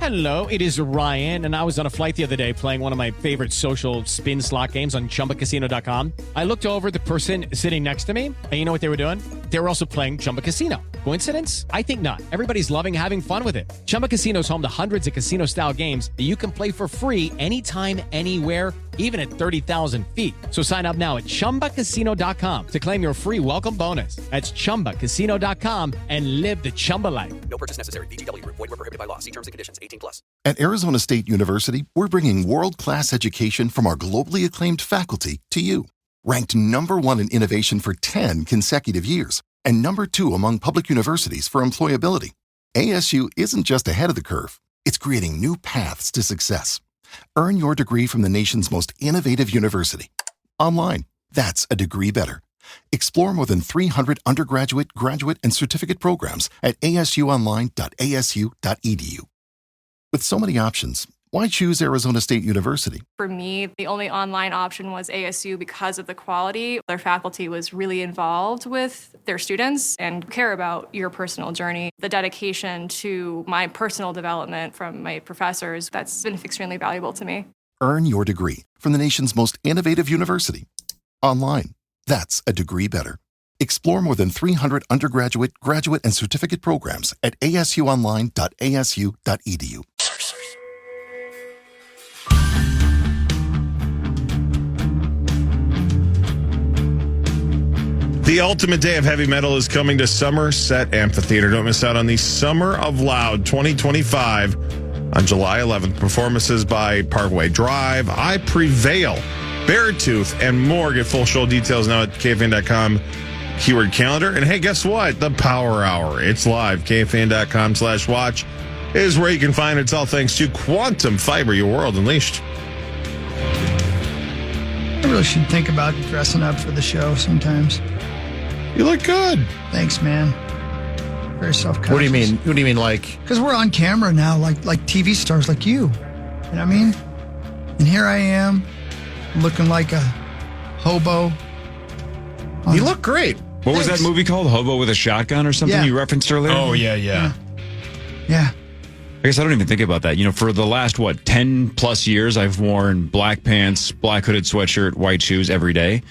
Hello, it is Ryan, and I was on a flight the other day playing one of my favorite social spin slot games on ChumbaCasino.com. I looked over at the person sitting next to me, and you know what they were doing? They were also playing Chumba Casino. Coincidence? I think not. Everybody's loving having fun with it. Chumba Casino is home to hundreds of casino-style games that you can play for free anytime, anywhere, even at 30,000 feet. So sign up now at ChumbaCasino.com to claim your free welcome bonus. That's ChumbaCasino.com and live the Chumba life. No purchase necessary. VGW. Void were prohibited by law. See terms and conditions. 18+. At Arizona State University, we're bringing world-class education from our globally acclaimed faculty to you. Ranked #1 in innovation for 10 consecutive years and #2 among public universities for employability, ASU isn't just ahead of the curve. It's creating new paths to success. Earn your degree from the nation's most innovative university. Online, that's a degree better. Explore more than 300 undergraduate, graduate, and certificate programs at asuonline.asu.edu. With so many options, why choose Arizona State University? For me, the only online option was ASU because of the quality. Their faculty was really involved with their students and care about your personal journey. The dedication to my personal development from my professors, that's been extremely valuable to me. Earn your degree from the nation's most innovative university. Online, that's a degree better. Explore more than 300 undergraduate, graduate, and certificate programs at asuonline.asu.edu. The ultimate day of heavy metal is coming to Somerset Amphitheater. Don't miss out on the Summer of Loud 2025 on July 11th. Performances by Parkway Drive, I Prevail, Beartooth, and more. Get full show details now at KFAN.com keyword calendar. And hey, guess what? The Power Hour. It's live. KFAN.com/watch is where you can find it. It's all thanks to Quantum Fiber, your world unleashed. I really should think about dressing up for the show sometimes. You look good. Thanks, man. Very self-conscious. What do you mean? What do you mean, like? Because we're on camera now, like TV stars like you. You know what I mean? And here I am, looking like a hobo. You look great. What was that movie called? Hobo with a Shotgun or something you referenced earlier? Oh, yeah. Yeah. I guess I don't even think about that. You know, for the last, 10 plus years, I've worn black pants, black hooded sweatshirt, white shoes every day.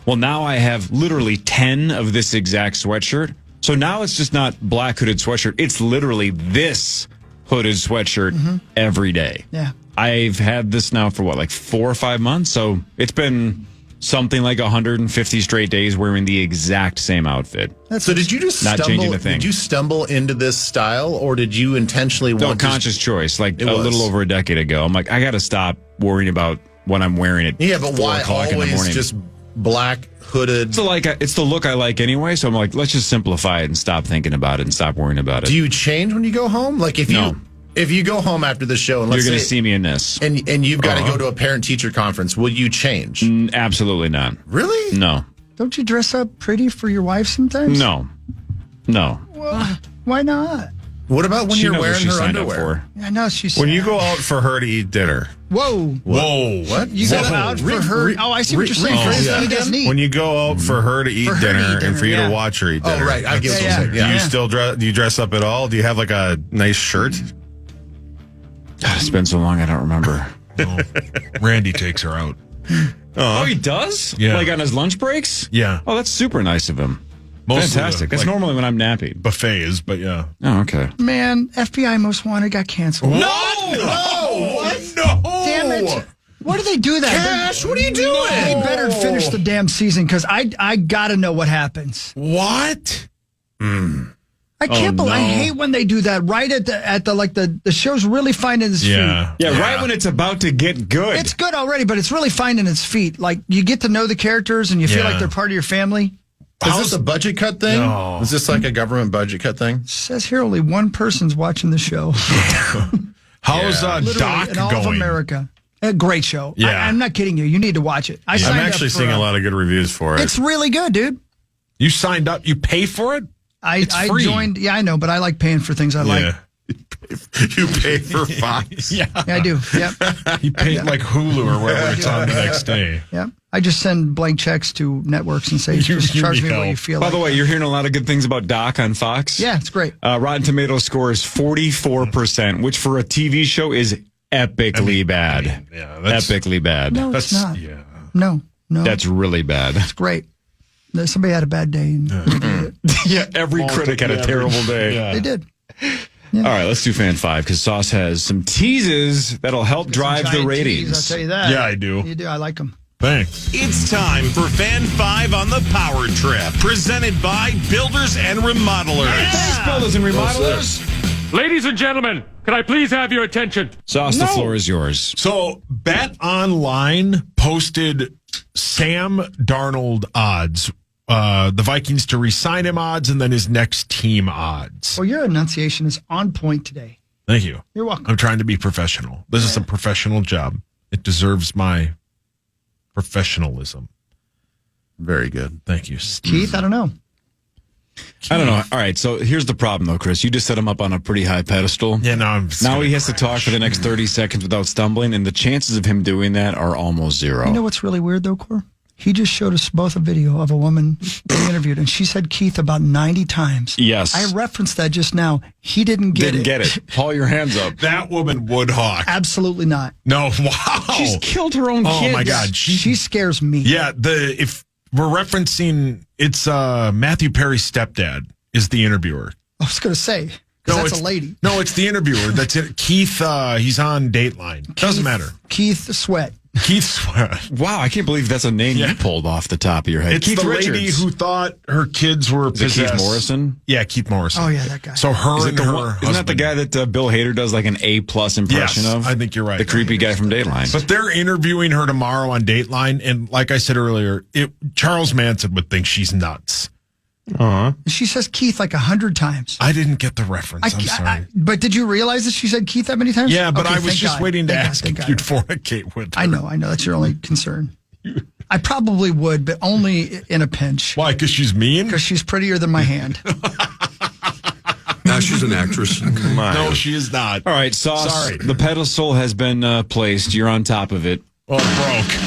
Well, now I have literally 10 of this exact sweatshirt. So now it's just not black hooded sweatshirt. It's literally this hooded sweatshirt every day. Yeah. I've had this now for 4 or 5 months. So it's been something like 150 straight days wearing the exact same outfit. So did you just not changing a thing? Did you stumble into this style, or did you intentionally want to? No, conscious choice. Little over a decade ago, I'm like, I got to stop worrying about what I'm wearing at Yeah, but 4 why o'clock in the always morning. just black hooded? It's the look I like anyway, so I'm like, let's just simplify it and stop thinking about it and stop worrying about it. Do you change when you go home? Like if you go home after the show and you're going to see me in this, and you've got to go to a parent-teacher conference, will you change? Absolutely not. Really? No. Don't you dress up pretty for your wife sometimes? No. Well, why not? What about when She you're knows what wearing she her signed up underwear? I know she's. When you go out for her to eat dinner. Whoa. What? You go out for her. Oh, I see what you're saying. When you go out for her to eat dinner and for you to watch her eat dinner. Oh, right. I get what you're saying. Do you still do you dress up at all? Do you have like a nice shirt? God, it's been so long, I don't remember. Randy takes her out. Oh, he does? Yeah. Like on his lunch breaks? Yeah. Oh, that's super nice of him. Fantastic. That's normally when I'm napping. Buffets, but yeah. Oh, okay. Man, FBI Most Wanted got canceled. No! What? No! Damn it. Why do they do that? Cash, what are you doing? They better finish the damn season because I got to know what happens. What? I can't believe. I hate when they do that right at the show's really finding its feet. Yeah, right when it's about to get good. It's good already, but it's really finding its feet. Like you get to know the characters and you feel like they're part of your family. Is this a budget cut thing? No. Is this like a government budget cut thing? It says here only one person's watching the show. How's Literally Doc in all going? of America. A great show. Yeah. I'm not kidding you. You need to watch it. I'm actually seeing a lot of good reviews for it. It's really good, dude. You signed up. You pay for it? I joined. Yeah, I know, but I like paying for things I like. You pay for Fox. Yeah, I do. Yep. You pay like Hulu or whatever it's on the next day. Yep. I just send blank checks to networks and say, just charge me what you feel By like. the way, you're hearing a lot of good things about Doc on Fox. Yeah, it's great. Rotten Tomatoes score is 44%, which for a TV show is epically bad. Epically bad. No, it's not. Yeah. No. That's really bad. It's great. Somebody had a bad day. And they did it. Yeah, every critic had a terrible day. Yeah. They did. All right, let's do Fan 5 because Sauce has some teases that'll help drive the Giant ratings. teas, I'll tell you that. Yeah, I do. You do. I like them. Thanks. It's time for Fan 5 on the Power Trip, presented by Builders and Remodelers. Thanks, builders and remodelers. Ladies and gentlemen, can I please have your attention? Sauce, the floor is yours. So, Bet Online posted Sam Darnold odds, the Vikings to re-sign him odds, and then his next team odds. Well, your enunciation is on point today. Thank you. You're welcome. I'm trying to be professional. This is a professional job. It deserves my professionalism. Very good. Thank you. Keith, I don't know. I don't know. All right, so here's the problem, though, Chris. You just set him up on a pretty high pedestal. Yeah, now he has to talk for the next 30 seconds without stumbling, and the chances of him doing that are almost zero. You know what's really weird, though, Cor? He just showed us both a video of a woman being interviewed, and she said Keith about 90 times. Yes. I referenced that just now. He didn't get it. Paul, your hands up. That woman would hawk. Absolutely not. No, wow. She's killed her own kids. Oh, my God. She scares me. Yeah, if we're referencing, it's Matthew Perry's stepdad is the interviewer. I was going to say, that's a lady. No, it's the interviewer. That's it. Keith, he's on Dateline. Doesn't matter. Keith Sweat. Keith Sweat. Wow, I can't believe that's a name you pulled off the top of your head. It's Keith the Richards. lady who thought her kids were possessed. Keith Morrison? Yeah, Keith Morrison. Oh, yeah, that guy. So her and her husband. Isn't that the guy that Bill Hader does like an A-plus impression Yes, of? I think you're right. The creepy guy from Dateline. But they're interviewing her tomorrow on Dateline, and like I said earlier, Charles Manson would think she's nuts. She says Keith like 100 times. I didn't get the reference. I'm sorry. But did you realize that she said Keith that many times? Yeah, but Okay, I was thank just God. waiting to Thank God, ask thank if God. you'd fornicate with her. I know. That's your only concern. I probably would, but only in a pinch. Why? Because she's mean? Because she's prettier than my hand. Now she's an actress. No, she is not. All right, Sauce, Sorry. the pedestal has been placed. You're on top of it. Well, it broke.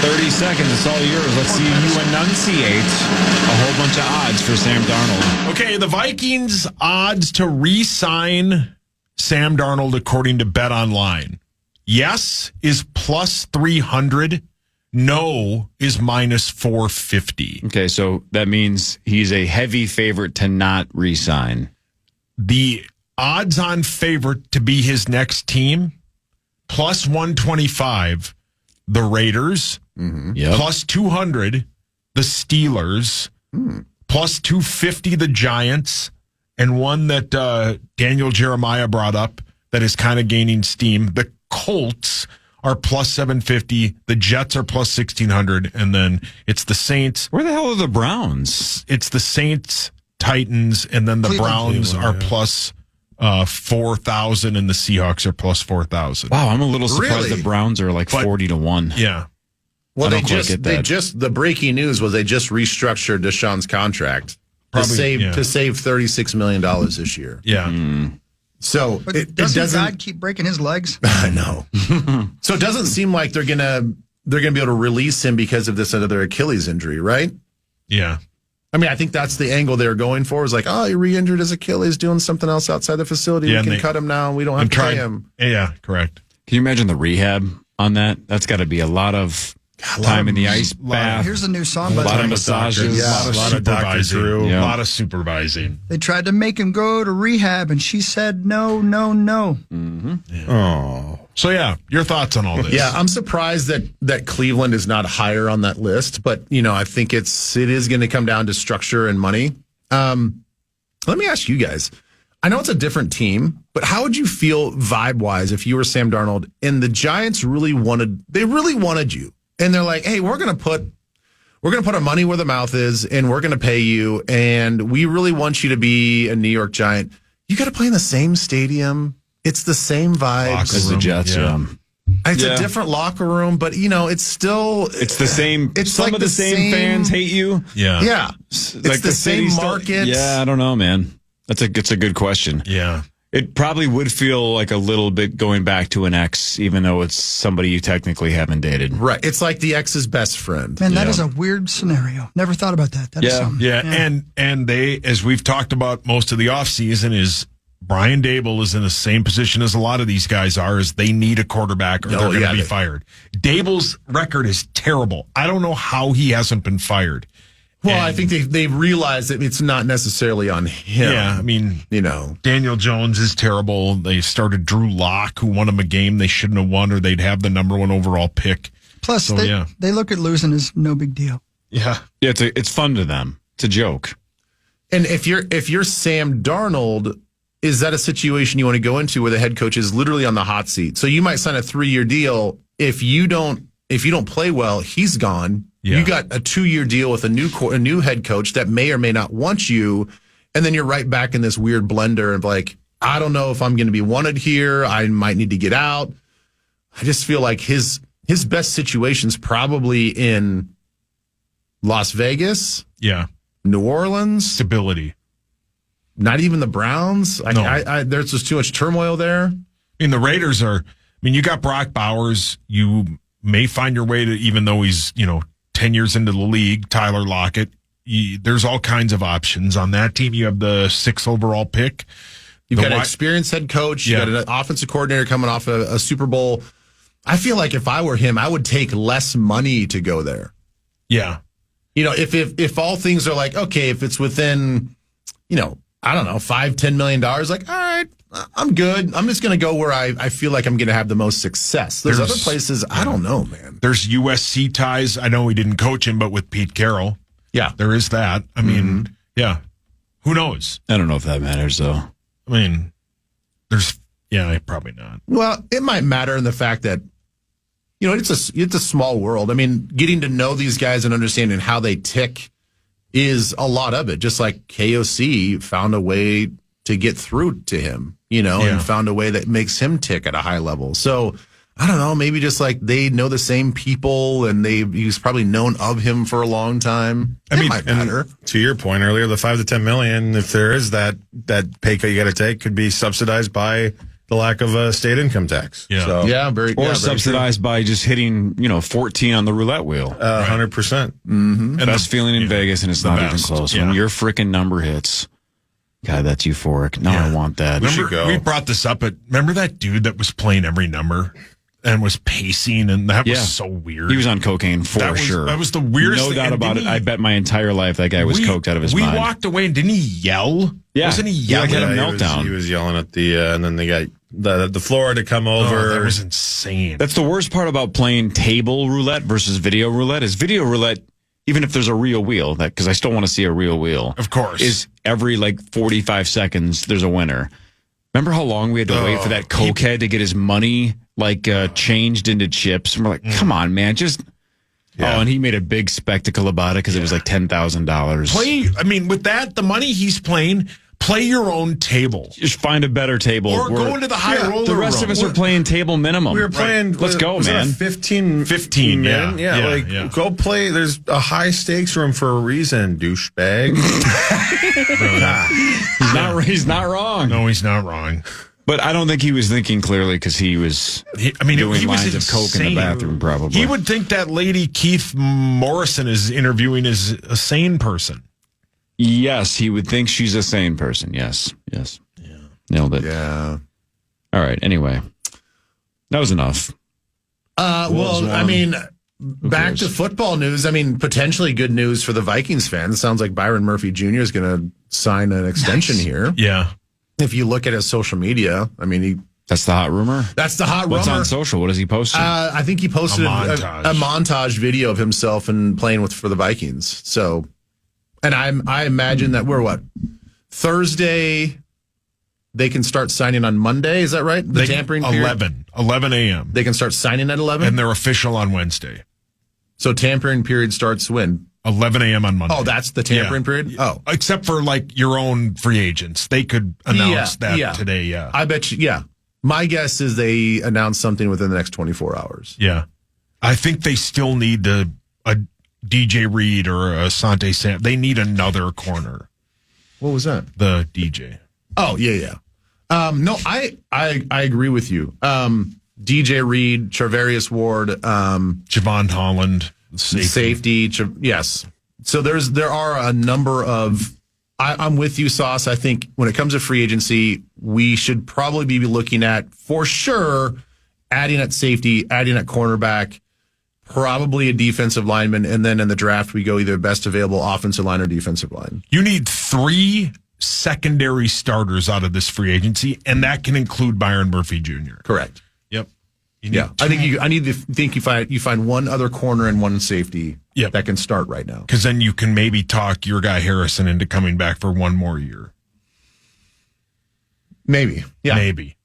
30 seconds, it's all yours. Let's see you enunciate a whole bunch of odds for Sam Darnold. Okay, the Vikings' odds to re-sign Sam Darnold according to Bet Online. Yes is plus 300. No is minus 450. Okay, so that means he's a heavy favorite to not re-sign. The odds on favorite to be his next team, plus 125, the Raiders. Yep. Plus 200, the Steelers. Plus 250, the Giants. And one that Daniel Jeremiah brought up that is kind of gaining steam. The Colts are plus 750. The Jets are plus 1,600. And then it's the Saints. Where the hell are the Browns? It's the Saints, Titans, and then the Browns are plus 4,000, and the Seahawks are plus 4,000. Wow, I'm a little surprised Really? the Browns are like 40 to 1. Yeah. Well, I don't quite get that. the breaking news was they just restructured Deshaun's contract to save $36 million this year. Yeah. So But it doesn't doesn't. God keep breaking his legs? I know. So it doesn't seem like they're gonna be able to release him because of this other Achilles injury, right? Yeah. I mean, I think that's the angle they were going for. Was like, oh, he re-injured his Achilles, doing something else outside the facility. Yeah, we can and cut him now. We don't have to pay him. Yeah, correct. Can you imagine the rehab on that? That's got to be a lot of time in the ice bath. Here's a new song. A By the lot of way. massages. Yeah. A lot of supervising. Yeah. A lot of supervising. They tried to make him go to rehab, and she said no, no, no. Oh. So, yeah, your thoughts on all this? Yeah, I'm surprised that Cleveland is not higher on that list, but I think it is going to come down to structure and money. Let me ask you guys. I know it's a different team, but how would you feel vibe-wise if you were Sam Darnold and the Giants really wanted you, and they're like, "Hey, we're going to put our money where the mouth is, and we're going to pay you, and we really want you to be a New York Giant. You got to play in the same stadium. It's the same vibes As the Jets, yeah. It's a different locker room, but it's still It's the same. It's some like of the same fans hate you. Yeah. Yeah, it's Like the same city still- market. Yeah, I don't know, man. It's a good question. Yeah. It probably would feel like a little bit going back to an ex, even though it's somebody you technically haven't dated. Right. It's like the ex's best friend. Man, that is a weird scenario. Never thought about that. That is something. Yeah. And they, as we've talked about most of the offseason, is Brian Dable is in the same position as a lot of these guys are, is they need a quarterback or they're going to be fired. Dable's record is terrible. I don't know how he hasn't been fired. Well, I think they've realized that it's not necessarily on him. Yeah, I mean, Daniel Jones is terrible. They started Drew Lock, who won them a game they shouldn't have won, or they'd have the number 1 overall pick. Plus, they look at losing as no big deal. Yeah, it's fun to them. It's a joke. And if you're Sam Darnold, is that a situation you want to go into where the head coach is literally on the hot seat? So you might sign a 3-year deal. If you don't play well, he's gone. Yeah. You got a 2-year deal with a new head coach that may or may not want you, and then you're right back in this weird blender of like, I don't know if I'm going to be wanted here. I might need to get out. I just feel like his best situation's probably in Las Vegas. Yeah. New Orleans. Stability. Not even the Browns. No. There's just too much turmoil there. I mean, the Raiders are, you got Brock Bowers. You may find your way to, even though he's, 10 years into the league, Tyler Lockett. There's all kinds of options on that team. You have the 6th overall pick. You've got an experienced head coach. You got an offensive coordinator coming off a Super Bowl. I feel like if I were him, I would take less money to go there. Yeah. If all things are like, okay, if it's within, I don't know, $5-10 million, like, all right, I'm good. I'm just going to go where I feel like I'm going to have the most success. There's other places, I don't know, man. There's USC ties. I know we didn't coach him, but with Pete Carroll. Yeah. There is that. I mean, yeah. Who knows? I don't know if that matters, though. I mean, probably not. Well, it might matter in the fact that, it's a small world. I mean, getting to know these guys and understanding how they tick is a lot of it. Just like KOC found a way to get through to him, and found a way that makes him tick at a high level. So I don't know, maybe just like they know the same people and he's probably known of him for a long time. It might matter. To your point earlier, the $5 to $10 million, if there is that pay cut you got to take, could be subsidized by the lack of a state income tax. Yeah. So, or subsidized by just hitting, 14 on the roulette wheel. 100%. Mm-hmm. Best feeling in Vegas, and it's not even close. Yeah. When your freaking number hits, God, that's euphoric. No, I want that. We brought this up, but remember that dude that was playing every number and was pacing, and that was so weird. He was on cocaine for sure. That was the weirdest thing. No doubt about it. I bet my entire life that guy was coked out of his mind. We walked away, and didn't he yell? Yeah. Wasn't he yelling? He had a meltdown. He was yelling at and then they got the floor to come over. That was insane. That's the worst part about playing table roulette versus video roulette is video roulette, even if there's a real wheel, because I still want to see a real wheel. Of course. Is every 45 seconds there's a winner. Remember how long we had to wait for that cokehead to get his money changed into chips? And we're like, come on, man, just... Yeah. Oh, and he made a big spectacle about it because it was like $10,000. With that, the money he's playing... Play your own table. Just find a better table. Or go into the high roller. The rest of us are playing table minimum. We were playing. Right. Let's go, man. 15 men. Yeah. Go play. There's a high stakes room for a reason, douchebag. He's not wrong. No, he's not wrong. But I don't think he was thinking clearly because he was doing lines of coke in the bathroom, probably. He would think that lady Keith Morrison is interviewing is a sane person. Yes, he would think she's a sane person. Yes. Yeah. Nailed it. Yeah. All right. Anyway, that was enough. Back to football news. Potentially good news for the Vikings fans. It sounds like Byron Murphy Jr. is going to sign an extension here. Yeah. If you look at his social media, That's the hot rumor? That's the hot rumor. What's on social? What does he post? I think he posted a montage video of himself and playing for the Vikings. So... And I imagine that we're Thursday, they can start signing on Monday. Is that right? The tampering period? 11 a.m. They can start signing at 11? And they're official on Wednesday. So tampering period starts when? 11 a.m. on Monday. Oh, that's the tampering period? Oh. Except for your own free agents. They could announce that today, yeah. I bet you, yeah. My guess is they announce something within the next 24 hours. Yeah. I think they still need a DJ Reed or Asante Sam. They need another corner. What was that? The DJ. Oh, yeah. No, I agree with you. DJ Reed, Charvarius Ward, Javon Holland, safety. Yes. So there are a number of. I'm with you, Sauce. I think when it comes to free agency, we should probably be looking at, for sure, adding at safety, adding at cornerback, probably a defensive lineman, and then in the draft we go either best available offensive line or defensive line. You need 3 secondary starters out of this free agency, and that can include Byron Murphy Jr. Correct. Yep. I think you find one other corner and one safety that can start right now. Because then you can maybe talk your guy Harrison into coming back for one more year. Maybe. Yeah. Maybe.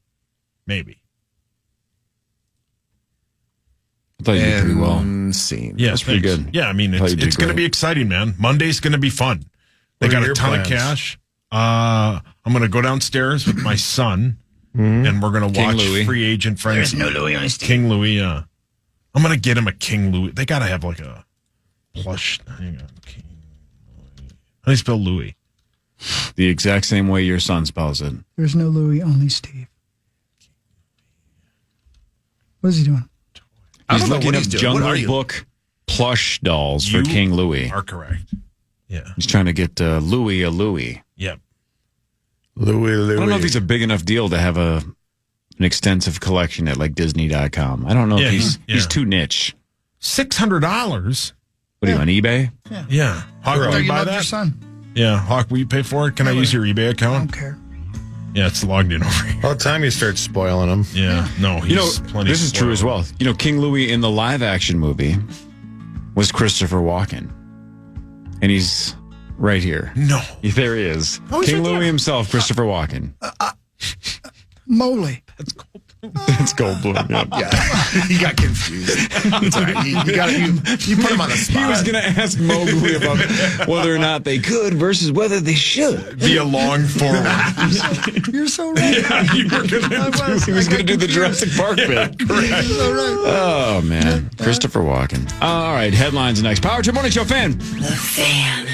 I thought you did pretty well. Scene. Yeah, that's pretty good. Yeah, I mean, it's going to be exciting, man. Monday's going to be fun. They got a ton of cash. I'm going to go downstairs with my son. And we're going to watch Louis. Free Agent Friends. There's no Louis on his team. King Louis, yeah. I'm going to get him a King Louis. They got to have like a plush. Hang on. King Louis. How do you spell Louis? The exact same way your son spells it. There's no Louis, only Steve. What is he doing? He's looking up Jungle Book plush dolls for King Louis. Are correct. Yeah. He's trying to get Louis a Louis. Yep. Louis. I don't know if he's a big enough deal to have an extensive collection at like Disney.com. I don't know if he's too niche. $600. What are you on eBay? Yeah. Hawk, will you buy that? Your son. Yeah. Hawk, will you pay for it? Can I use your eBay I account? don't care. Yeah, it's logged in over here. All the time you start spoiling him. Yeah. No, he's plenty this is true as well. King Louis in the live action movie was Christopher Walken. And he's right here. No. There he is. King Louis himself, Christopher Walken. Moly. That's Goldblum. Yeah. He got confused. It's all right. You put him on the spot. He was going to ask Mowgli about whether or not they could versus whether they should. Be a long forward. You're so right. Yeah, you were He was going to do the Jurassic Park bit. You're so right. Oh, man. Christopher Walken. All right, headlines next. Power Trip Morning Show fan. The Fan.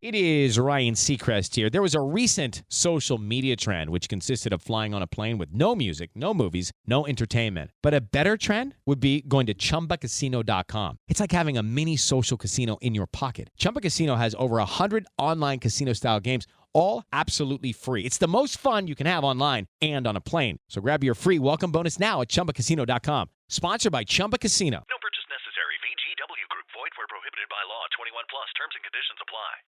It is Ryan Seacrest here. There was a recent social media trend which consisted of flying on a plane with no music, no movies, no entertainment. But a better trend would be going to ChumbaCasino.com. It's like having a mini social casino in your pocket. Chumba Casino has over 100 online casino-style games, all absolutely free. It's the most fun you can have online and on a plane. So grab your free welcome bonus now at ChumbaCasino.com. Sponsored by Chumba Casino. No purchase necessary. VGW Group. Void where prohibited by law. 21 plus. Terms and conditions apply.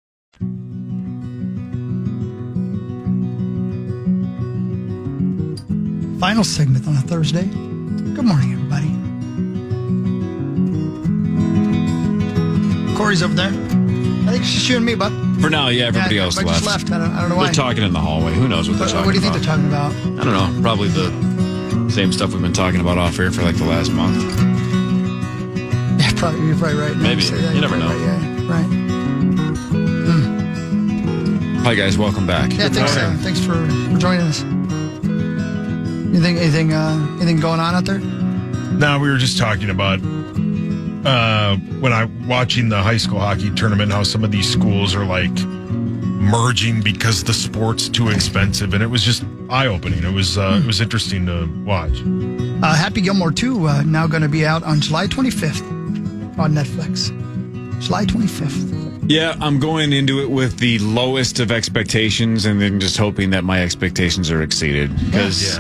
Final segment on a Thursday. Good morning, everybody. Cory's over there. I think it's just you and me, bud. For now, yeah, everybody else everybody left. just left. I don't know why. They're talking in the hallway. Who knows what they're talking about? What do you think they're talking about? I don't know. Probably the same stuff we've been talking about off air for like the last month. Yeah, probably, you're probably right. Maybe. Say that. You never You're know. Right, yeah, right. Hi, guys. Welcome back. Yeah, thanks for joining us. Anything going on out there? No, we were just talking about when I'm watching the high school hockey tournament, how some of these schools are like merging because the sport's too expensive, and it was just eye-opening. It was interesting to watch. Happy Gilmore 2 now going to be out on July 25th on Netflix. July 25th. Yeah, I'm going into it with the lowest of expectations and then just hoping that my expectations are exceeded. Because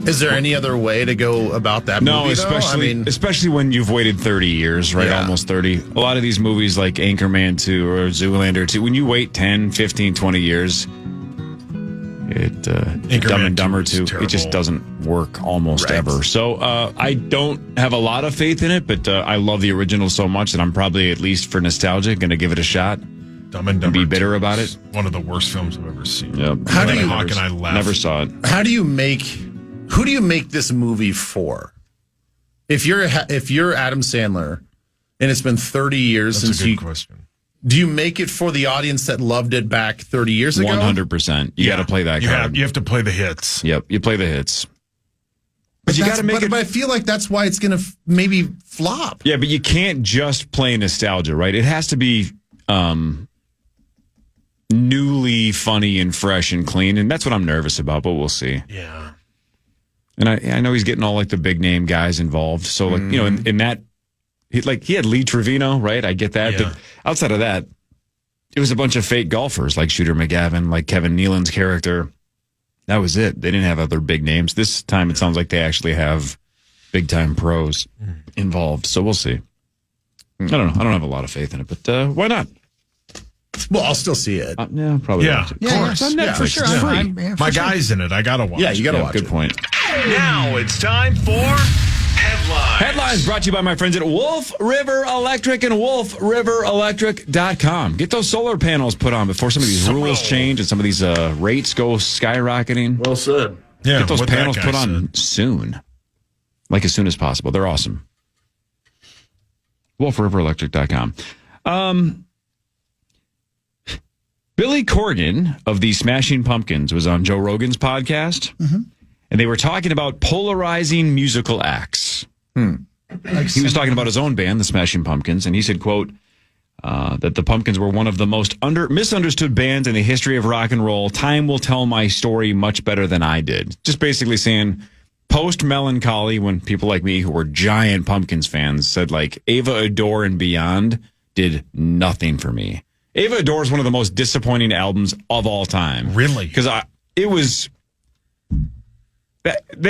Is there any other way to go about that movie, especially when you've waited 30 years, right? Yeah. Almost 30. A lot of these movies like Anchorman 2 or Zoolander 2, when you wait 10, 15, 20 years, Dumb and Dumber 2, it just doesn't work almost ever. So I don't have a lot of faith in it, but I love the original so much that I'm probably, at least for nostalgia, going to give it a shot. Dumb and Dumber. Be bitter about it. One of the worst films I've ever seen. Yep. Hawk and I laughed. Never saw it. Who do you make this movie for? If you're Adam Sandler, and it's been 30 years That's since a good question. Do you make it for the audience that loved it back 30 years ago? 100%. You got to play that card. You have to play the hits. Yep, you play the hits. But you got to make it. But I feel like that's why it's going to maybe flop. Yeah, but you can't just play nostalgia, right? It has to be newly funny and fresh and clean, and that's what I'm nervous about, but we'll see. Yeah. And I know he's getting all like the big name guys involved. So like, you know, in that, he had Lee Trevino, right? I get that. Yeah. But outside of that, it was a bunch of fake golfers like Shooter McGavin, like Kevin Nealon's character. That was it. They didn't have other big names. This time it sounds like they actually have big time pros involved. So we'll see. I don't know. I don't have a lot of faith in it, but why not? Well, I'll still see it. Yeah, probably. Yeah, of course. It's on Netflix. for sure. It's free. My guy's in it. I got to watch. Yeah, you got to Yeah, watch good it. point. Now it's time for headlines. Headlines brought to you by my friends at Wolf River Electric and wolfriverelectric.com. Get those solar panels put on before some of these rules change and some of these rates go skyrocketing. Well said. Yeah, Get those what that panels guy put on said. soon. Like as soon as possible. They're awesome. wolfriverelectric.com. Billy Corgan of the Smashing Pumpkins was on Joe Rogan's podcast, and they were talking about polarizing musical acts. He was talking about his own band, the Smashing Pumpkins, and he said, quote, that the Pumpkins were one of the most misunderstood bands in the history of rock and roll. Time will tell my story much better than I did. Just basically saying, post-melancholy, when people like me who were giant Pumpkins fans said, like, Ava Adore and Beyond did nothing for me. Ava Adore is one of the most disappointing albums of all time. Really? Because they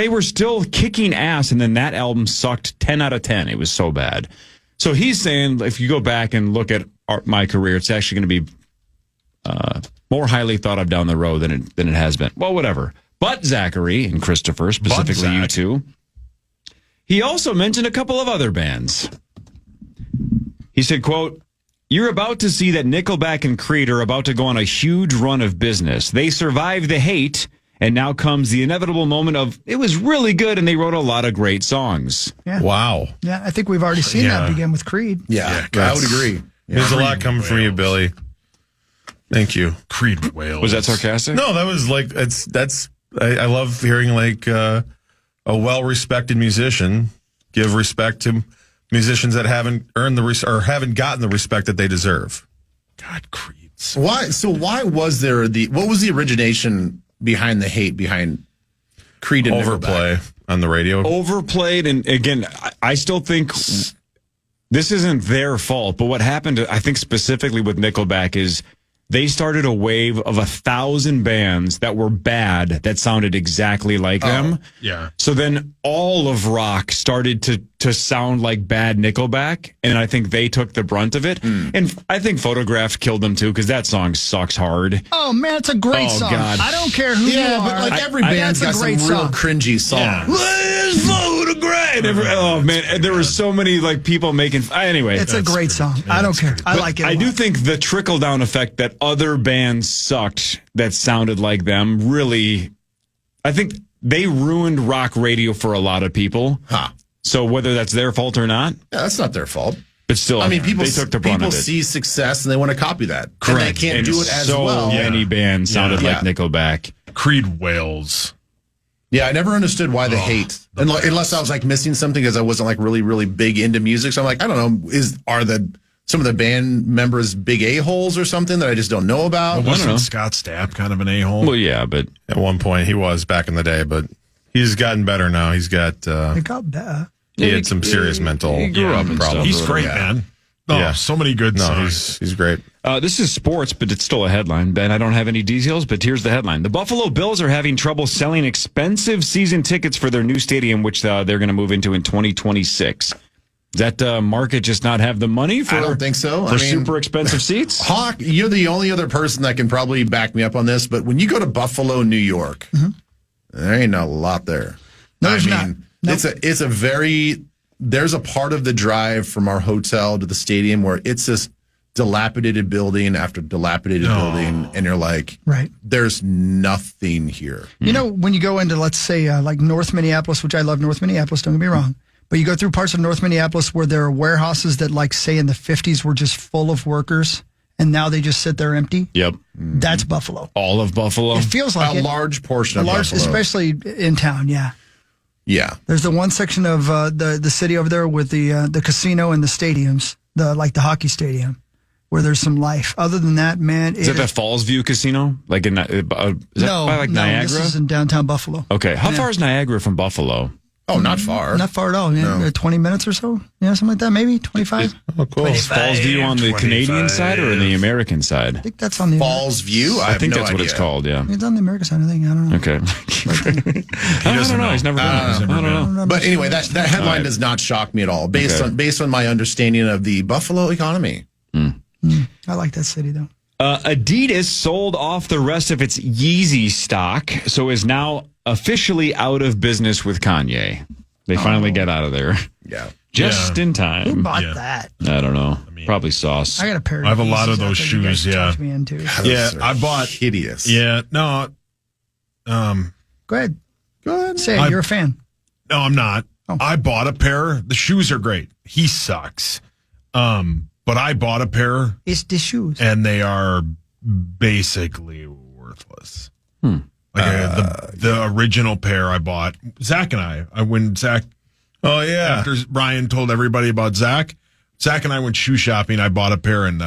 were still kicking ass, and then that album sucked 10 out of 10. It was so bad. So he's saying, if you go back and look at my career, it's actually going to be more highly thought of down the road than it has been. Well, whatever. But Zachary and Christopher, specifically you two, he also mentioned a couple of other bands. He said, quote, "You're about to see that Nickelback and Creed are about to go on a huge run of business. They survived the hate, and now comes the inevitable moment of, it was really good, and they wrote a lot of great songs." Yeah. Wow. Yeah, I think we've already seen that begin with Creed. Yeah, I would agree. There's a lot coming from you, Billy. Thank you. Creed Wales. Was that sarcastic? No, that was like, I love hearing like a well-respected musician give respect to musicians that haven't earned or haven't gotten the respect that they deserve. God, Creed. Why? So why was there what was the origination behind the hate behind Creed and Overplay Nickelback? on the radio. Overplayed, and again, I still think this isn't their fault, but what happened, I think specifically with Nickelback, is they started a wave of 1,000 bands that were bad that sounded exactly like them. Yeah. So then all of rock started to sound like bad Nickelback, and I think they took the brunt of it. And I think Photograph killed them too, because that song sucks hard. Oh man, it's a great song. God. I don't care who you are. but like every band's got that's a some great real song. cringy songs. Let's Photograph. Oh man, and there were so many like people making. Anyway, It's a great song. I don't care. I But like it. I do think the trickle down effect that other bands sucked that sounded like them really, I think they ruined rock radio for a lot of people. Huh. So whether that's their fault or not, Yeah, that's not their fault. but still, I mean, people they took the brunt of it. see success and they want to copy that. Correct. And they can't And do it as so well. many bands sounded Yeah. like Nickelback. Creed Wales. Yeah, I never understood why the hate, unless I was like missing something because I wasn't like really, really big into music. So I'm like, I don't know, are some of the band members big a-holes or something that I just don't know about? Wasn't Scott Stapp kind of an a-hole? Well, yeah, but At one point, he was back in the day, but he's gotten better now. He's got It got bad. he had some serious mental he grew up and problems. stuff. He's great, man. Oh, Yeah. so many good No, songs. he's great. This is sports, but it's still a headline. Ben, I don't have any details, but here's the headline. The Buffalo Bills are having trouble selling expensive season tickets for their new stadium, which they're going to move into in 2026. Does that market just not have the money for? I don't think so. For I mean, super expensive seats? Hawk, you're the only other person that can probably back me up on this, but when you go to Buffalo, New York, there ain't a lot there. No, there's not. Nope. There's a part of the drive from our hotel to the stadium where it's this dilapidated building after dilapidated building, and you're like, Right. there's nothing here. You know, when you go into, let's say, like North Minneapolis, which I love North Minneapolis, don't get me wrong, but you go through parts of North Minneapolis where there are warehouses that, like, say in the 50s were just full of workers, and now they just sit there empty. Yep. That's Buffalo. All of Buffalo? It feels like A it. large portion A of large, Buffalo. especially in town, yeah. Yeah. There's the one section of the city over there with the casino and the stadiums, the hockey stadium. where there's some life. Other than that, man. Is that the Falls View Casino? Like in is that by like Niagara? This is in downtown Buffalo. Okay. How far is Niagara from Buffalo? Oh, not far. Not far at all. Yeah, 20 minutes or so. Yeah, something like that, maybe 25. Oh, cool. Is Falls View on the 25. Canadian side or the American side? I think that's on the Falls View? I think that's what it's called, yeah. It's on the American side, I think. I don't know. Okay. He doesn't know. He's never been. I don't know. But anyway, that headline does not shock me at all, based on my understanding of the Buffalo economy. I like that city, though. Adidas sold off the rest of its Yeezy stock, so is now officially out of business with Kanye. They finally get out of there. Yeah. Just in time. Who bought that? I don't know. Probably Sauce. I got a pair of I have a lot Yeezys of out those there you guys shoes, yeah. talked me into. Yeah, I bought. Hideous. Yeah, no. Go ahead. Go ahead. Say it. You're a fan. No, I'm not. Oh. I bought a pair. The shoes are great. He sucks. But I bought a pair. It's the shoes. And they are basically worthless. Like the original pair I bought, Zach and I when Zach. Oh yeah. After Ryan told everybody about Zach and I went shoe shopping. I bought a pair and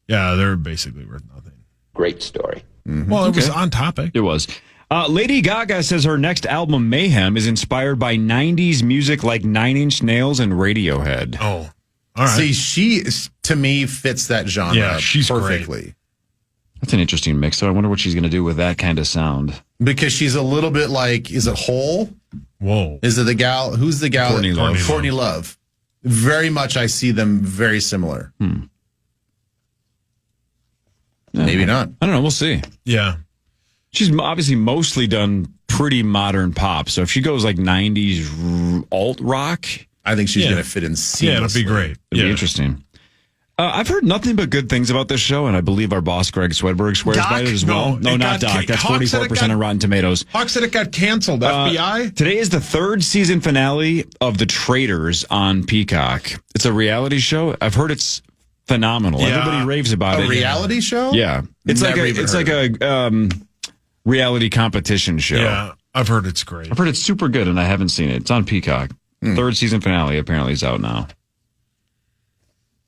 they're basically worth nothing. Great story. Mm-hmm. Well, it was on topic. It was. Lady Gaga says her next album, Mayhem, is inspired by 90s music like Nine Inch Nails and Radiohead. Oh, all right. See, she, to me, fits that genre she's perfectly. Great. That's an interesting mix. So I wonder what she's going to do with that kind of sound. Because she's a little bit like, is it Hole? Whoa. Is it the gal? Who's the gal? Courtney Love. Courtney Love. Very much, I see them very similar. Maybe not. I don't know. We'll see. Yeah. She's obviously mostly done pretty modern pop. So if she goes like 90s alt rock, I think she's going to fit in seamlessly. Yeah, it'll be great. It'll be interesting. I've heard nothing but good things about this show, and I believe our boss, Greg Swedberg, swears by it as well. No, not Doc. That's 44% on Rotten Tomatoes. Hawk said it got canceled. FBI? Today is the third season finale of The Traitors on Peacock. It's a reality show. I've heard it's phenomenal. Yeah. Everybody raves about it. A reality show? Yeah. It's Never like a reality competition show. Yeah, I've heard it's great. I've heard it's super good, and I haven't seen it. It's on Peacock. Third season finale apparently is out now.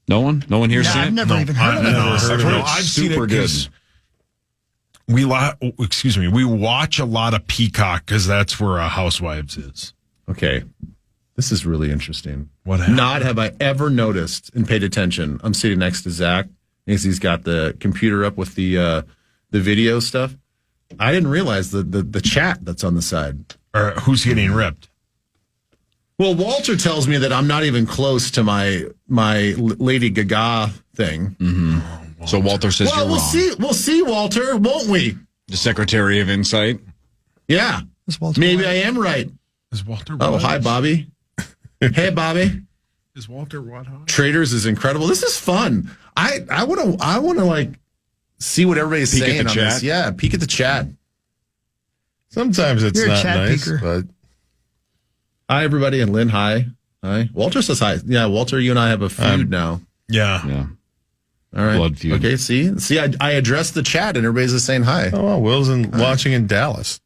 No one here's seen it? I've never even heard of it. I've seen super it good. We watch a lot of Peacock because that's where Housewives is. Okay. This is really interesting. What happened? Not have I ever noticed and paid attention. I'm sitting next to Zach as he's got the computer up with the video stuff. I didn't realize the chat that's on the side. Or who's getting ripped? Well, Walter tells me that I'm not even close to my Lady Gaga thing. Mm-hmm. So Walter says you're we'll wrong. We'll see, Walter, won't we? The Secretary of Insight. Yeah. Maybe I am right. Is Walter? Oh, hi, Bobby. Hey, Bobby. Is Walter what? Traders is incredible. This is fun. I want to like see what everybody's Peek saying at the on chat? this. Yeah, peek at the chat. Sometimes it's You're a not chat nice, peeker. but Hi, everybody, and Lynn, hi. Hi. Walter says hi. Yeah, Walter, you and I have a feud now. Yeah. Yeah. All right. Blood feud. Okay, see, I addressed the chat, and everybody's just saying hi. oh, well, Will's watching in Dallas,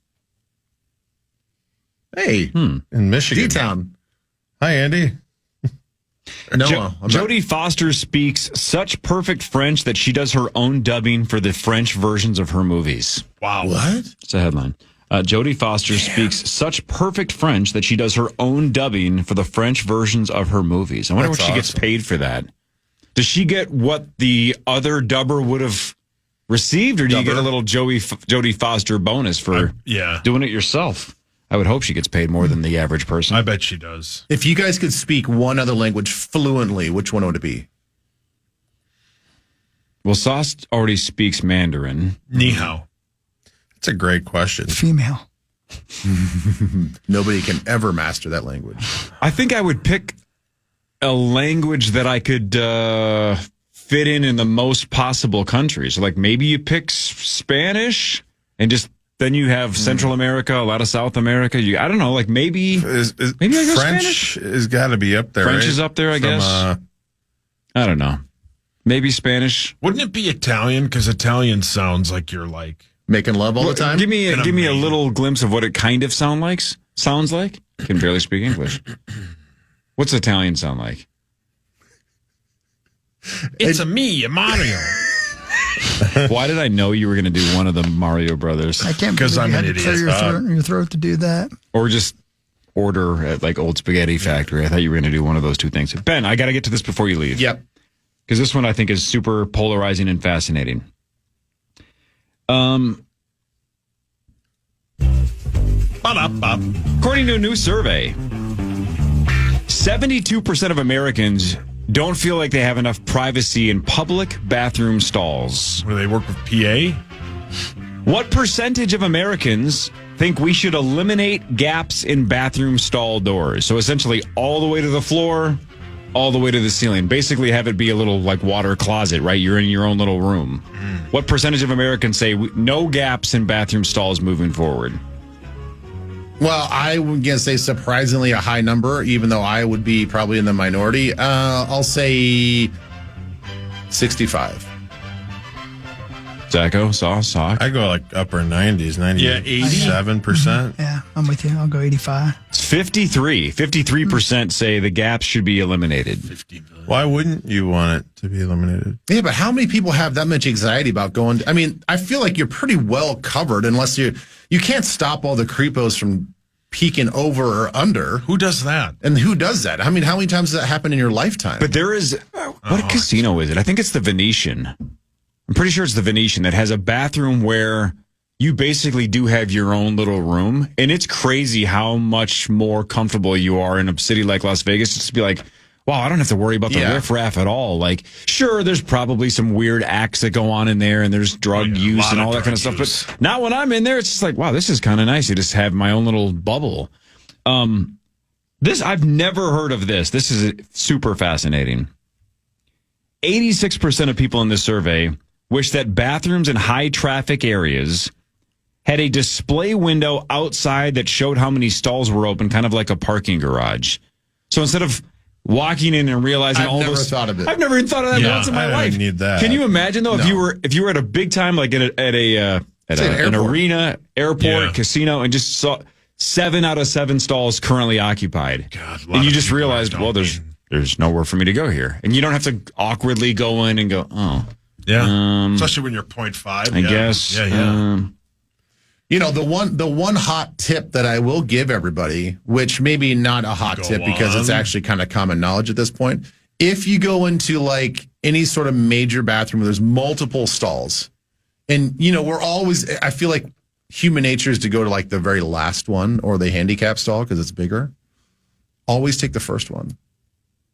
Hey, in Michigan. D-Town. Hi, Andy. Noah. Jodie Foster speaks such perfect French that she does her own dubbing for the French versions of her movies. Wow. What? It's a headline. Jodie Foster speaks such perfect French that she does her own dubbing for the French versions of her movies. I wonder That's what she gets awesome. paid for that. Does she get what the other dubber would have received, or do you get a little Jodie Foster bonus for doing it yourself? I would hope she gets paid more than the average person. I bet she does. If you guys could speak one other language fluently, which one would it be? Well, Sauce already speaks Mandarin. Ni hao. That's a great question. Female. Nobody can ever master that language. I think I would pick a language that I could fit in the most possible countries. Like maybe you pick Spanish and just then you have Central America, a lot of South America. I don't know, like maybe maybe I go French Spanish? has got to be up there. French right? is up there, I guess. I don't know. Maybe Spanish. Wouldn't it be Italian? Because Italian sounds like you're like making love all the time. Give me a little glimpse of what it kind of sounds like. I can barely speak English. What's Italian sound like? It's a Mario. Why did I know you were going to do one of the Mario Brothers? I can't believe you had to clear your throat to do that. Or just order at like Old Spaghetti Factory. I thought you were going to do one of those two things. Ben, I got to get to this before you leave. Yep. Because this one I think is super polarizing and fascinating. According to a new survey, 72% of Americans don't feel like they have enough privacy in public bathroom stalls. Where they work with PA? What percentage of Americans think we should eliminate gaps in bathroom stall doors? So essentially all the way to the floor, all the way to the ceiling. Basically have it be a little like water closet, right? You're in your own little room. What percentage of Americans say no gaps in bathroom stalls moving forward? Well, I would guess say surprisingly a high number, even though I would be probably in the minority. I'll say 65. Zacho, Sock? I go like upper 90s, 97%. Yeah, I'm with you. I'll go 85. It's 53. 53% say the gaps should be eliminated. Why wouldn't you want it to be eliminated? Yeah, but how many people have that much anxiety about going? I mean, I feel like you're pretty well covered unless you can't stop all the creepos from peeking over or under. Who does that? And who does that? I mean, how many times does that happen in your lifetime? But there is, what casino is it? I think it's the Venetian. I'm pretty sure it's the Venetian that has a bathroom where you basically do have your own little room. And it's crazy how much more comfortable you are in a city like Las Vegas just to be like, wow, I don't have to worry about the riffraff at all. Like, sure, there's probably some weird acts that go on in there and there's drug use and all that kind of stuff. But not when I'm in there. It's just like, wow, this is kind of nice. You just have my own little bubble. This, I've never heard of this. This is super fascinating. 86% of people in this survey wish that bathrooms in high traffic areas had a display window outside that showed how many stalls were open, kind of like a parking garage. So instead of walking in and realizing I've never thought of it. I've never even thought of that once in my life. Need that. Can you imagine though if you were at a big time like at an arena, airport, casino, and just saw 7 out of 7 stalls currently occupied, and you just realized, well, there's nowhere for me to go here, and you don't have to awkwardly go in and go, oh, yeah, especially when you're 0.5. I guess, you know, the one hot tip that I will give everybody, which maybe not a hot tip because it's actually kind of common knowledge at this point. If you go into like any sort of major bathroom where there's multiple stalls, and you know, I feel like human nature is to go to like the very last one or the handicap stall because it's bigger. Always take the first one.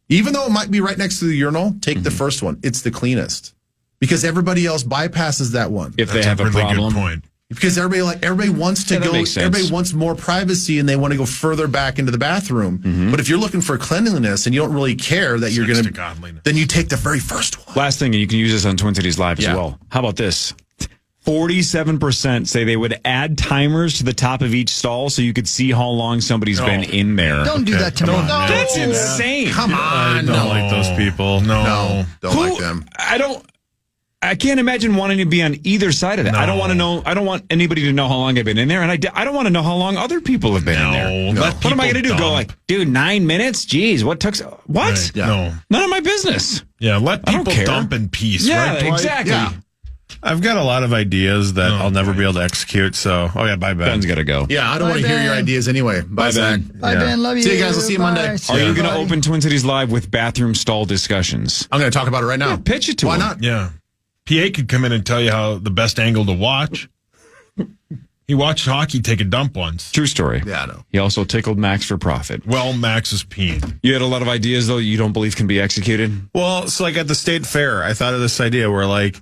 Even though it might be right next to the urinal, take the first one. It's the cleanest. Because everybody else bypasses that one. If they have a really problem. Good point. Because everybody wants to go. Everybody wants more privacy, and they want to go further back into the bathroom. But if you're looking for cleanliness and you don't really care that you're going to, then you take the very first one. Last thing, and you can use this on Twin Cities Live as well. How about this? 47% say they would add timers to the top of each stall so you could see how long somebody's been in there. Don't do that to me. That's insane. Come on, I don't like those people. No, don't like them. I can't imagine wanting to be on either side of that. I don't want to know. I don't want anybody to know how long I've been in there, and I don't want to know how long other people have been in there. What am I going to do? Go like, dude, 9 minutes? Jeez, what took? What? Right. Yeah. No, none of my business. Yeah, let people dump in peace. Yeah, right, exactly. Yeah. I've got a lot of ideas that I'll never be able to execute. So, bye, Ben. Ben's got to go. Yeah, I don't want to hear your ideas anyway. Bye, Ben. Bye, Ben. Love you. See you guys. I'll see you Monday. Are you going to open Twin Cities Live with bathroom stall discussions? I'm going to talk about it right now. Yeah, pitch it to Why him. not? Yeah. PA could come in and tell you how the best angle to watch. He watched hockey take a dump once. True story. Yeah, I know. He also tickled Max for profit. Well, Max is peeing. You had a lot of ideas, though, you don't believe can be executed? Well, it's like at the state fair, I thought of this idea where like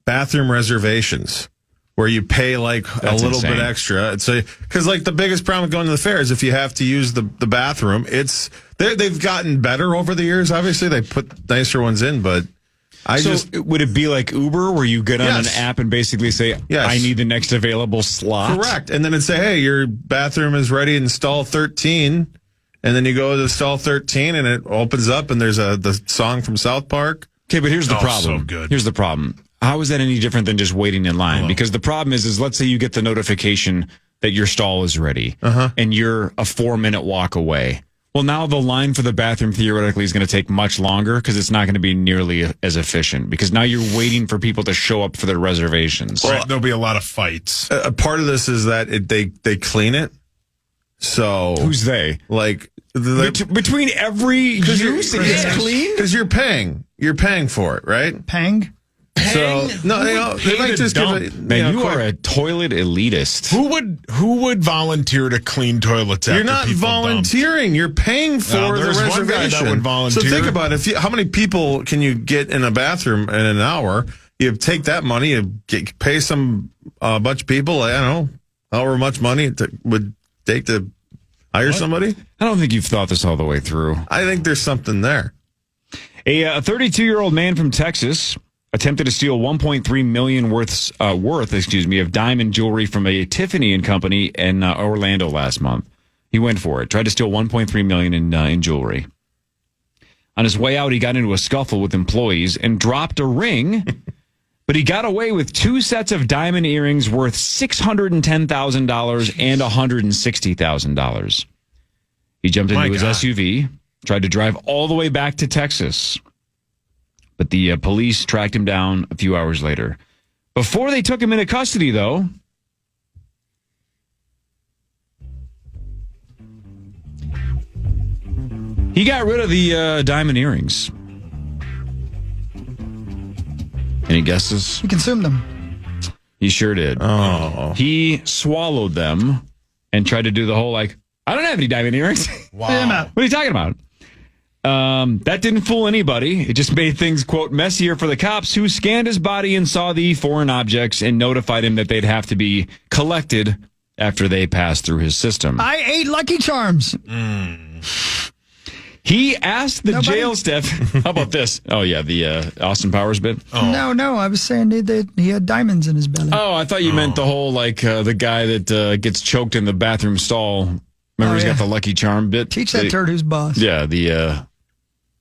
bathroom reservations where you pay like a little bit extra. It's because like the biggest problem with going to the fair is if you have to use the bathroom, they've gotten better over the years. Obviously, they put nicer ones in, but would it be like Uber where you get on an app and basically say, I need the next available slot? Correct. And then it'd say, hey, your bathroom is ready in stall 13. And then you go to stall 13 and it opens up and there's the song from South Park. Okay, but here's the problem. So good. Here's the problem. How is that any different than just waiting in line? Because the problem is let's say you get the notification that your stall is ready and you're a 4-minute walk away. Well, now the line for the bathroom theoretically is going to take much longer because it's not going to be nearly as efficient because now you're waiting for people to show up for their reservations. Right, there'll be a lot of fights. A part of this is that they clean it. So who's they? Like between every use, it gets clean because you're paying for it, right? Pang. So no, they might just give it. Man, you are a toilet elitist. Who would volunteer to clean toilets? You're not volunteering. Dump? You're paying for the there's reservation. One guy that would volunteer. So think about it. How many people can you get in a bathroom in an hour? You take that money, you pay some bunch of people. I don't know however much money it would take to hire somebody. I don't think you've thought this all the way through. I think there's something there. A 32-year-old man from Texas attempted to steal $1.3 million worth of diamond jewelry from a Tiffany & Company in Orlando last month. He went for it. Tried to steal $1.3 million in jewelry. On his way out, he got into a scuffle with employees and dropped a ring, but he got away with 2 sets of diamond earrings worth $610,000 and $160,000. He jumped into his SUV, tried to drive all the way back to Texas. But the police tracked him down a few hours later. Before they took him into custody, though, he got rid of the diamond earrings. Any guesses? He consumed them. He sure did. Oh. He swallowed them and tried to do the whole, I don't have any diamond earrings. Wow. What are you talking about? That didn't fool anybody. It just made things, quote, messier for the cops who scanned his body and saw the foreign objects and notified him that they'd have to be collected after they passed through his system. I ate Lucky Charms. He asked the jail staff. How about this? Oh, yeah, the Austin Powers bit. Oh. No, I was saying he had diamonds in his belly. Oh, I thought you meant the whole, the guy that gets choked in the bathroom stall. Remember, he's got the Lucky Charm bit? Teach that turd who's boss. Yeah,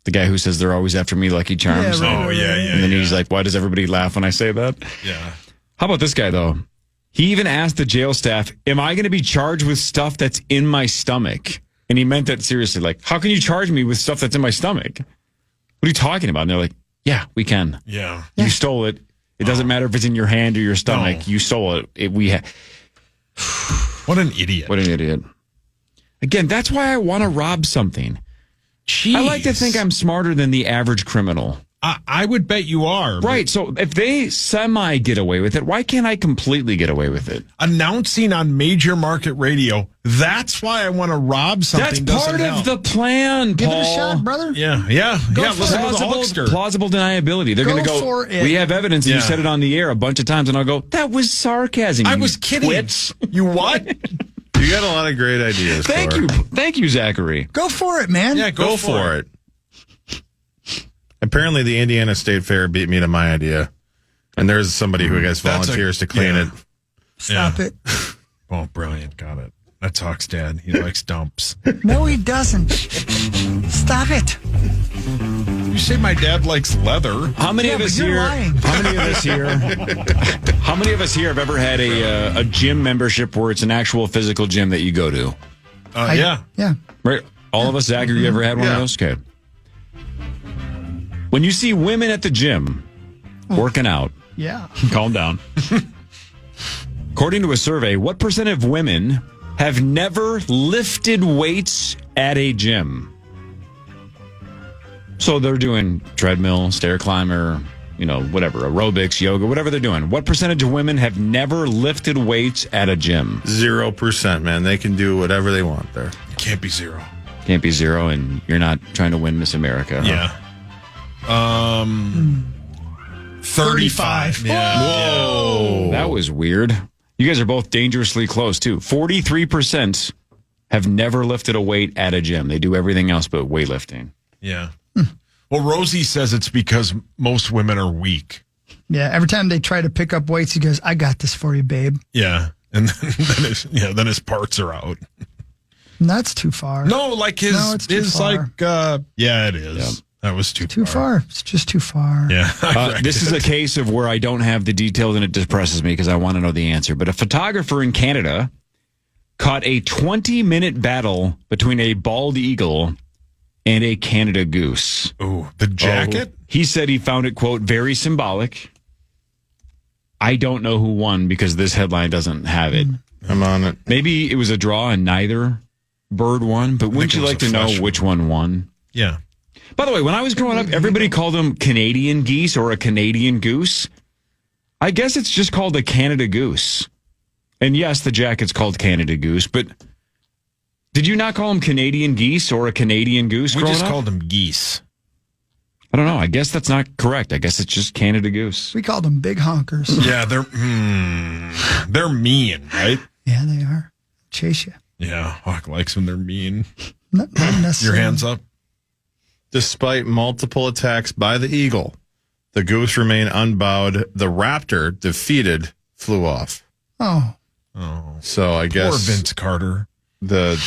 the guy who says they're always after me, Lucky Charms. Yeah, right. And then he's like, why does everybody laugh when I say that? Yeah. How about this guy, though? He even asked the jail staff, am I going to be charged with stuff that's in my stomach? And he meant that seriously. How can you charge me with stuff that's in my stomach? What are you talking about? And they're like, yeah, we can. Yeah. You stole it. It doesn't matter if it's in your hand or your stomach. No. You stole it. What an idiot. What an idiot. Again, that's why I want to rob something. Jeez. I like to think I'm smarter than the average criminal. I would bet you are. Right. So if they semi get away with it, why can't I completely get away with it? Announcing on major market radio. That's why I want to rob something. That's part of the plan, Paul. Give it a shot, brother. Yeah. Listen to the Hulkster. Plausible deniability. They're going to go, for it. We have evidence, and you said it on the air a bunch of times, and I'll go, that was sarcasm. I was kidding. Twits. You what? You got a lot of great ideas. Thank you, Zachary. Go for it, man. Yeah, go for it. Apparently, the Indiana State Fair beat me to my idea, and there's somebody who I guess volunteers to clean it. Stop it. Oh, brilliant! Got it. That's Hawk's dad. He likes dumps. No, he doesn't. Stop it. You say my dad likes leather. How many of us here? Lying. How many of us here? How many of us here have ever had a gym membership where it's an actual physical gym that you go to? Yeah. Right. All of us, Zach. Have you ever had one of those? Okay. When you see women at the gym working out, calm down. According to a survey, what percent of women have never lifted weights at a gym? So they're doing treadmill, stair climber, whatever, aerobics, yoga, whatever they're doing. What percentage of women have never lifted weights at a gym? 0%, man. They can do whatever they want there. Can't be zero. Can't be zero, and you're not trying to win Miss America. Yeah. 35. Yeah. Whoa. That was weird. You guys are both dangerously close, too. 43% have never lifted a weight at a gym. They do everything else but weightlifting. Yeah. Well, Rosie says it's because most women are weak. Yeah. Every time they try to pick up weights, he goes, I got this for you, babe. Yeah. And then his parts are out. And that's too far. No, it's too far. It is. Yeah. That was too far. It's just too far. Yeah. This is a case of where I don't have the details and it depresses me because I want to know the answer. But a photographer in Canada caught a 20-minute battle between a bald eagle and a Canada goose. Ooh, the jacket? He said he found it, quote, very symbolic. I don't know who won because this headline doesn't have it. I'm on it. Maybe it was a draw and neither bird won, but wouldn't you like to know which one won? Yeah. By the way, when I was growing up, everybody called them Canadian geese or a Canadian goose. I guess it's just called a Canada goose. And yes, the jacket's called Canada goose, but did you not call them Canadian geese or a Canadian goose? We just up? called them geese. I don't know. I guess that's not correct. I guess it's just Canada goose. We called them big honkers. Yeah, they're mean, right? Yeah, they are. Chase you. Yeah, Hawk likes when they're mean. Not necessarily. Your hands up. Despite multiple attacks by the eagle, the goose remained unbowed. The raptor, defeated, flew off. Oh. So I guess Poor Vince Carter. The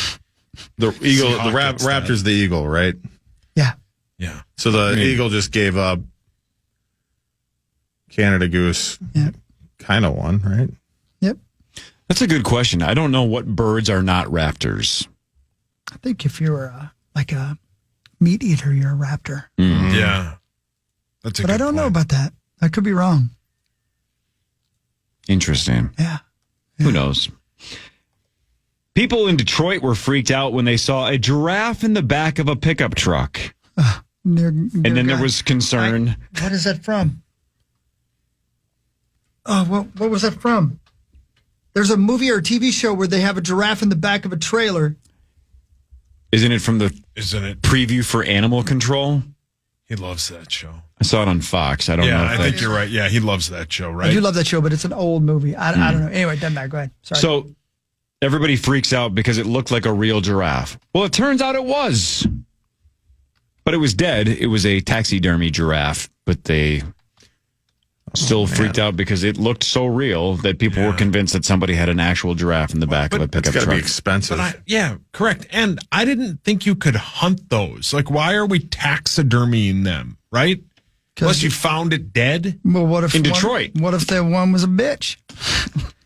eagle, the raptor's the eagle, right? Yeah. Yeah. So the eagle just gave up. Canada goose kind of won, right? Yep. That's a good question. I don't know what birds are not raptors. I think if you're like a meat eater, you're a raptor. Mm-hmm. Yeah. That's a but good I don't point. know about that. I could be wrong. Interesting. Yeah. Who knows? People in Detroit were freaked out when they saw a giraffe in the back of a pickup truck. And then there was concern. What is that from? Oh, what was that from? There's a movie or a TV show where they have a giraffe in the back of a trailer. Isn't it from the Isn't preview for Animal Control? He loves that show. I saw it on Fox. I don't know. I think you're right. Yeah, he loves that show, right? I do love that show, but it's an old movie. I don't know. Anyway, doesn't matter. Go ahead. Sorry. So everybody freaks out because it looked like a real giraffe. Well, it turns out it was. But it was dead. It was a taxidermy giraffe, but they still freaked out because it looked so real that people were convinced that somebody had an actual giraffe in the back of a pickup It's got to truck. be expensive. Yeah, correct. And I didn't think you could hunt those. Like, why are we taxidermying them, right? Unless you found it dead? Well, what if in Detroit? What if the one was a bitch?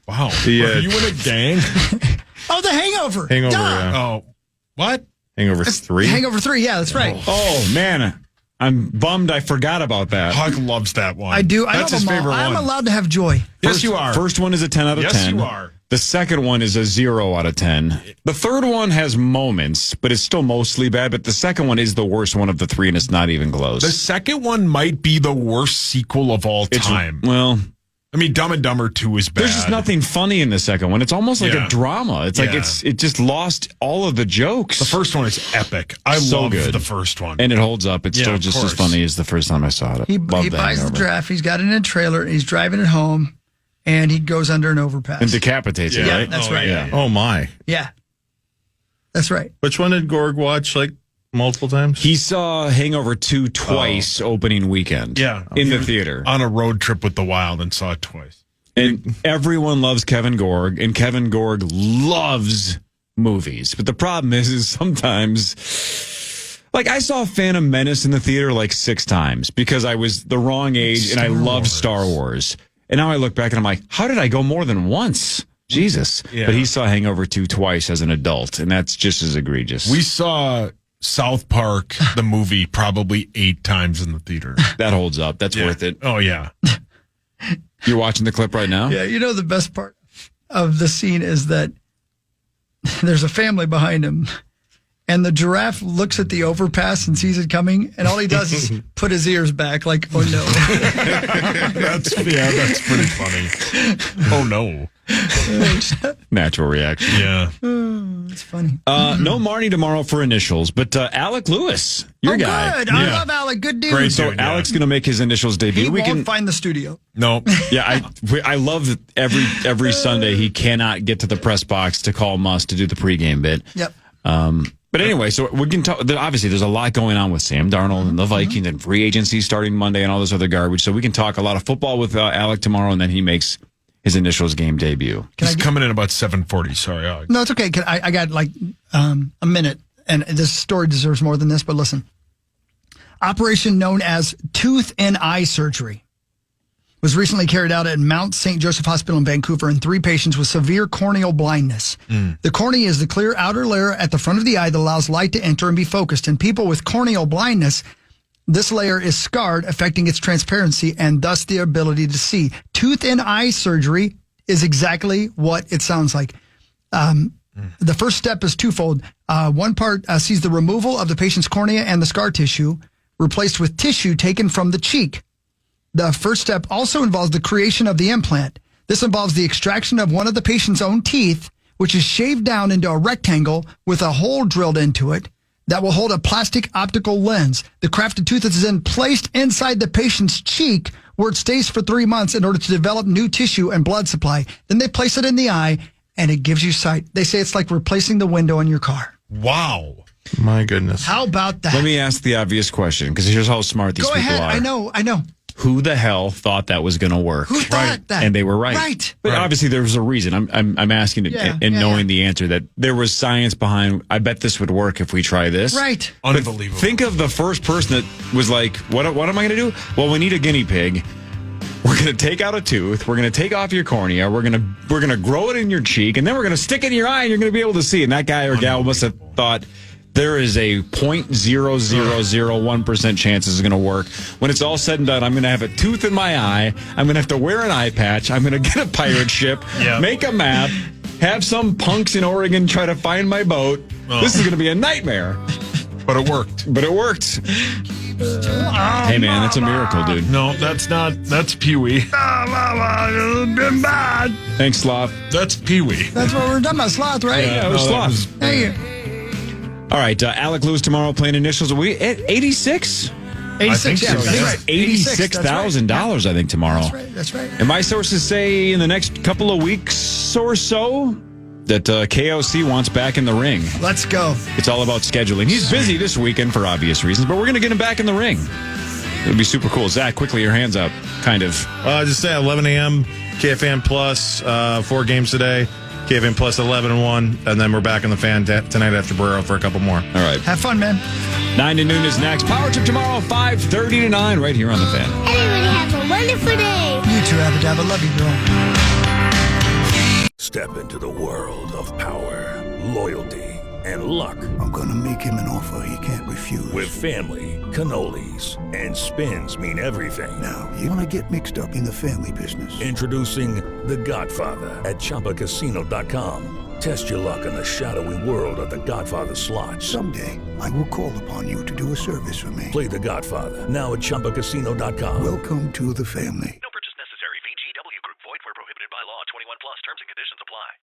Wow. Are you in a gang? Oh, The Hangover. Hangover, Duh. yeah. Oh, what? Hangover 3? Hangover 3, yeah, that's right. Oh, man. I'm bummed I forgot about that. Hawk loves that one. I do. That's his favorite I'm one. allowed to have joy. Yes, you are. First one is a 10 out of 10. Yes, you are. The second one is a 0 out of 10. The third one has moments, but it's still mostly bad. But the second one is the worst one of the three, and it's not even close. The second one might be the worst sequel of all time. Well, I mean, Dumb and Dumber 2 is bad. there's just nothing funny in the second one. It's almost like a drama. It's like it just lost all of the jokes. The first one is epic. I So love good. the first one. And it holds up. It's Yeah, still of just as course. funny as the first time I saw it. He Love buys the Hangover. giraffe. He's got it in a trailer. He's driving it home, and he goes under an overpass. And decapitates it, Yeah, right? that's right. Yeah. Oh, my. Yeah, that's right. Which one did Gorg watch, like, multiple times? He saw Hangover 2 twice opening weekend. Yeah. In the theater. On a road trip with the Wild and saw it twice. And everyone loves Kevin Gorg, and Kevin Gorg loves movies. But the problem is sometimes, like, I saw Phantom Menace in the theater like 6 times because I was the wrong age and I loved Star Wars. And now I look back and I'm like, how did I go more than once? Jesus. Yeah. But he saw Hangover 2 twice as an adult, and that's just as egregious. We saw South Park, the movie, probably 8 times in the theater. That holds up. That's worth it. Oh, yeah. You're watching the clip right now? Yeah, you know the best part of the scene is that there's a family behind him, and the giraffe looks at the overpass and sees it coming, and all he does is put his ears back, like, oh no. That's pretty funny. Oh, no. Natural reaction. Yeah. It's funny. No Marnie tomorrow for initials, but Alec Lewis, your guy. Good. I love Alec. Good dude. Great So dude, Alec's going to make his initials debut. He we won't can find the studio. No. Yeah, I love that every Sunday he cannot get to the press box to call Muss to do the pregame bit. Yep. But anyway, so we can talk. Obviously, there's a lot going on with Sam Darnold and the Vikings and free agency starting Monday and all this other garbage. So we can talk a lot of football with Alec tomorrow, and then he makes his initials game debut. He's coming in about 7:40. Sorry. No, it's okay. I got like a minute, and this story deserves more than this, but listen. Operation known as tooth and eye surgery. was recently carried out at Mount St. Joseph Hospital in Vancouver in 3 patients with severe corneal blindness. The cornea is the clear outer layer at the front of the eye that allows light to enter and be focused. In people with corneal blindness, this layer is scarred, affecting its transparency and thus the ability to see. Tooth and eye surgery is exactly what it sounds like. The first step is twofold. One part sees the removal of the patient's cornea and the scar tissue, replaced with tissue taken from the cheek. The first step also involves the creation of the implant. This involves the extraction of one of the patient's own teeth, which is shaved down into a rectangle with a hole drilled into it that will hold a plastic optical lens. The crafted tooth is then placed inside the patient's cheek, where it stays for 3 months in order to develop new tissue and blood supply. Then they place it in the eye, and it gives you sight. They say it's like replacing the window in your car. Wow. My goodness. How about that? Let me ask the obvious question, because here's how smart these people are. I know. Who the hell thought that was going to work? Who thought that? And they were right. Right. But obviously there was a reason. I'm asking it and knowing the answer, that there was science behind. I bet this would work if we try this. Right. Unbelievable. But think of the first person that was like, what am I going to do? Well, we need a guinea pig. We're going to take out a tooth. We're going to take off your cornea. We're going to grow it in your cheek, and then we're going to stick it in your eye, and you're going to be able to see. And that guy or gal must have thought, there is a 0.0001% chance this is going to work. When it's all said and done, I'm going to have a tooth in my eye. I'm going to have to wear an eye patch. I'm going to get a pirate ship, make a map, have some punks in Oregon try to find my boat. This is going to be a nightmare. But it worked. Hey, man, that's a miracle, dude. No, that's Pee-wee. Been bad. Thanks, Sloth. That's Pee-wee. That's what we're talking about, Sloth, right? Yeah, it was Sloth. Hey. All right, Alec Lewis tomorrow playing initials. Are we at 86? 86, yeah. so, That's right. $86,000, I think, tomorrow. That's right. And my sources say in the next couple of weeks or so that KOC wants back in the ring. Let's go. It's all about scheduling. He's busy this weekend for obvious reasons, but we're going to get him back in the ring. It'll be super cool. Zach, quickly, your hands up, kind of. Just say 11 a.m., KFAN Plus, 4 games today. KFAN Plus 11 and 1, and then we're back in the fan tonight after Barrero for a couple more. All right. Have fun, man. 9 to noon is next. Power Trip tomorrow, 5:30 to 9, right here on the Fan. Everybody have a wonderful day. You too, Abba Dabba. Love you, girl. Step into the world of power, loyalty, and luck. I'm going to make him an offer he can't refuse. With family, cannolis, and spins mean everything. Now, you want to get mixed up in the family business. Introducing The Godfather at ChumbaCasino.com. Test your luck in the shadowy world of The Godfather slot. Someday, I will call upon you to do a service for me. Play The Godfather now at ChumbaCasino.com. Welcome to the family. No